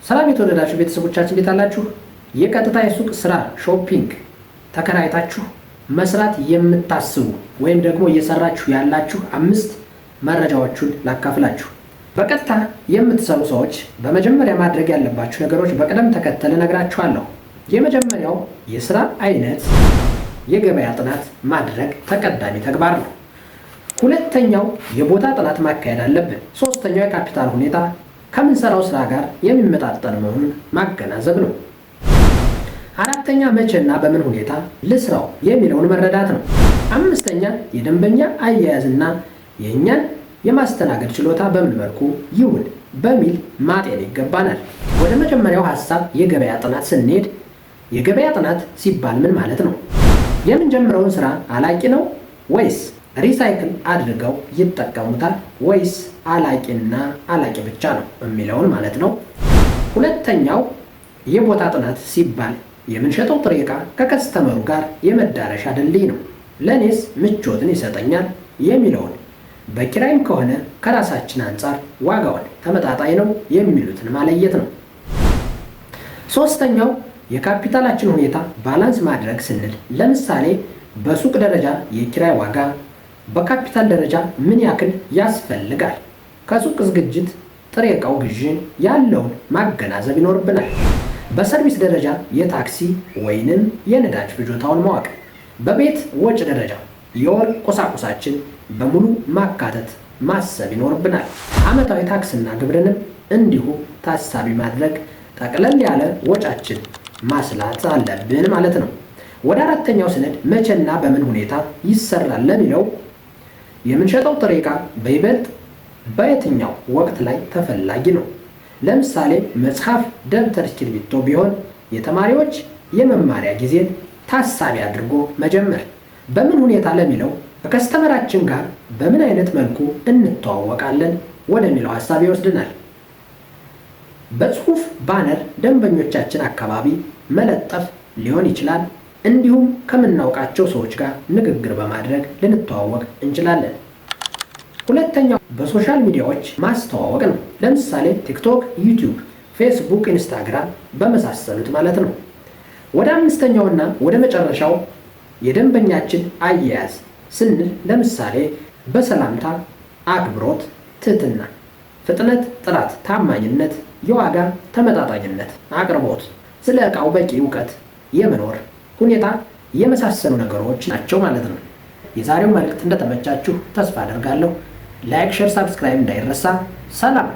ሰላም የተወደዳችሁ ቤተሰቦቻችን እንዴት አላችሁ? የቀጥታ የሱቅ ስራ ሾፒንግ ተከራይታችሁ መስራት የምታስቡ ወይም ደግሞ እየሰራችሁ ያላችሁ 5 መረጃዎችን ላካፍላችሁ። በቀጥታ የምትሰሩ ሰዎች በመጀመሪያ ማድረግ ያለባችሁ ነገሮች በቅደም ተከተል እነግራችኋለሁ። የመጀመሪያው የስራ አይነት የገበያ ጥናት ማድረግ ተቀዳሚ ተግባር ነው። ሁለተኛው የቦታ ጥናት ማካሄድ አለብን። ሶስተኛው የካፒታል ሁኔታ ከምንሰራው ስራ ጋር የሚመጣጠን መሆኑን ማገናዘብ ነው። አራተኛ መቼና በምን ሁኔታ ልስራው የሚለውን መረዳት ነው። አምስተኛ የደንበኛ አያያዝና የእኛን የማስተናገድ ችሎታ በምን መልኩ ይሁን በሚል ማጤን ይገባናል። ወደ መጀመሪያው ሐሳብ የገበያ ጥናት ስንሄድ የገበያ ጥናት ሲባል ምን ማለት ነው? የምንጀምረውን ስራ አላቂ ነው ወይስ ሪሳይክል አድርገው ይጠቀሙታል ወይስ አላቂና አላቂ ብቻ ነው የሚለውን ማለት ነው። ሁለተኛው የቦታ ጥናት ሲባል የምንሸጠው ጥሬ ዕቃ ከከስተመሩ ጋር የመዳረሻ ድልድይ ነው፣ ለእኔስ ምቾትን ይሰጠኛል የሚለውን፣ በኪራይም ከሆነ ከራሳችን አንጻር ዋጋውን ተመጣጣኝ ነው የሚሉትን ማለየት ነው። ሶስተኛው የካፒታላችን ሁኔታ ባላንስ ማድረግ ስንል ለምሳሌ በሱቅ ደረጃ የኪራይ ዋጋ፣ በካፒታል ደረጃ ምን ያክል ያስፈልጋል፣ ከሱቅ ዝግጅት ጥሬ ዕቃው ግዢ ያለውን ማገናዘብ ይኖርብናል። በሰርቪስ ደረጃ የታክሲ ወይንም የነዳጅ ፍጆታውን ማወቅ፣ በቤት ወጪ ደረጃ የወር ቁሳቁሳችን በሙሉ ማካተት ማሰብ ይኖርብናል። ዓመታዊ ታክስና ግብርንም እንዲሁ ታሳቢ ማድረግ ጠቅለል ያለ ወጫችን ማስላት አለብን ማለት ነው። ወደ አራተኛው ስነድ መቼና በምን ሁኔታ ይሰራል ለሚለው የምንሸጠው ጥሬ ዕቃ በይበልጥ በየትኛው ወቅት ላይ ተፈላጊ ነው? ለምሳሌ መጽሐፍ፣ ደብተር፣ እስክሪብቶ ቢሆን የተማሪዎች የመማሪያ ጊዜን ታሳቢ አድርጎ መጀመር። በምን ሁኔታ ለሚለው ከከስተመራችን ጋር በምን አይነት መልኩ እንተዋወቃለን ወደሚለው ሐሳብ ይወስድናል። በጽሁፍ ባነር ደንበኞቻችን አካባቢ መለጠፍ ሊሆን ይችላል። እንዲሁም ከምናውቃቸው ሰዎች ጋር ንግግር በማድረግ ልንተዋወቅ እንችላለን። ሁለተኛው በሶሻል ሚዲያዎች ማስተዋወቅ ነው። ለምሳሌ ቲክቶክ፣ ዩቲዩብ፣ ፌስቡክ፣ ኢንስታግራም በመሳሰሉት ማለት ነው። ወደ አምስተኛውና ወደ መጨረሻው የደንበኛችን አያያዝ ስንል ለምሳሌ በሰላምታ፣ አክብሮት፣ ትህትና፣ ፍጥነት፣ ጥራት፣ ታማኝነት፣ የዋጋ ተመጣጣኝነት፣ አቅርቦት፣ ስለ ዕቃው በቂ እውቀት የመኖር ሁኔታ የመሳሰሉ ነገሮች ናቸው ማለት ነው። የዛሬው መልእክት እንደተመቻችሁ ተስፋ አደርጋለሁ። ላይክ፣ ሼር፣ ሳብስክራይብ እንዳይረሳ። ሰላም።